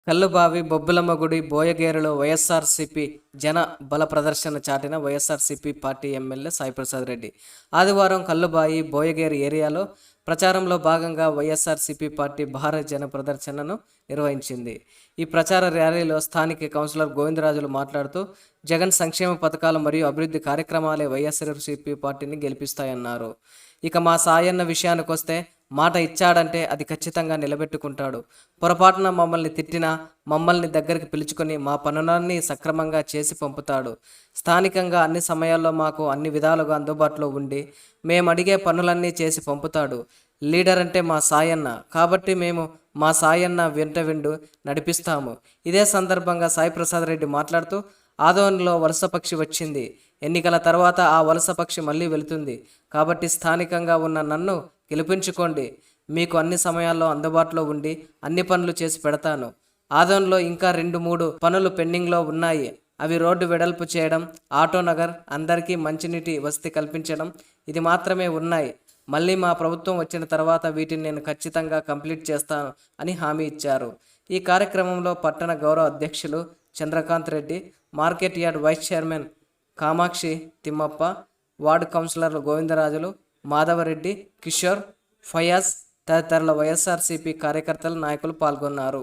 కల్లుబావి, బొబ్బులమ్మ గుడి, బోయగేరులో వైఎస్ఆర్సీపీ జన బల ప్రదర్శన చాటిన వైఎస్ఆర్సీపీ పార్టీ ఎమ్మెల్యే సాయిప్రసాద్ రెడ్డి ఆదివారం కల్లుబాయి, బోయగేరు ఏరియాలో ప్రచారంలో భాగంగా వైఎస్ఆర్సీపీ పార్టీ భారీ జన ప్రదర్శనను నిర్వహించింది. ఈ ప్రచార ర్యాలీలో స్థానిక కౌన్సిలర్ గోవిందరాజులు మాట్లాడుతూ జగన్ సంక్షేమ పథకాలు మరియు అభివృద్ధి కార్యక్రమాలే వైఎస్ఆర్సీపీ పార్టీని గెలిపిస్తాయన్నారు. ఇక మా సాయన్న విషయానికొస్తే మాట ఇచ్చాడంటే అది ఖచ్చితంగా నిలబెట్టుకుంటాడు. పొరపాటున మమ్మల్ని తిట్టినా మమ్మల్ని దగ్గరికి పిలుచుకొని మా పనులన్నీ సక్రమంగా చేసి పంపుతాడు. స్థానికంగా అన్ని సమయాల్లో మాకు అన్ని విధాలుగా అందుబాటులో ఉండి మేము అడిగే పనులన్నీ చేసి పంపుతాడు. లీడర్ అంటే మా సాయన్న, కాబట్టి మేము మా సాయన్న వెంట విండు నడిపిస్తాము. ఇదే సందర్భంగా సాయిప్రసాద్ రెడ్డి మాట్లాడుతూ ఆదోనిలో వలస పక్షి వచ్చింది. ఎన్నికల తర్వాత ఆ వలస పక్షి మళ్ళీ వెళుతుంది. కాబట్టి స్థానికంగా ఉన్న నన్ను గెలిపించుకోండి. మీకు అన్ని సమయాల్లో అందుబాటులో ఉండి అన్ని పనులు చేసి పెడతాను. ఆదోన్లో ఇంకా 2-3 పనులు పెండింగ్లో ఉన్నాయి. అవి రోడ్డు వెడల్పు చేయడం, ఆటో నగర్, అందరికీ మంచినీటి వసతి కల్పించడం, ఇది మాత్రమే ఉన్నాయి. మళ్ళీ మా ప్రభుత్వం వచ్చిన తర్వాత వీటిని నేను ఖచ్చితంగా కంప్లీట్ చేస్తాను అని హామీ ఇచ్చారు. ఈ కార్యక్రమంలో పట్టణ గౌరవ అధ్యక్షులు Chandrakanth Reddy, market yard vice chairman Kamakshi Thimmappa, ward కౌన్సిలర్లు గోవిందరాజులు, మాధవరెడ్డి, కిషోర్, ఫయాజ్ తదితరుల వైఎస్ఆర్సీపీ కార్యకర్తలు, నాయకులు పాల్గొన్నారు.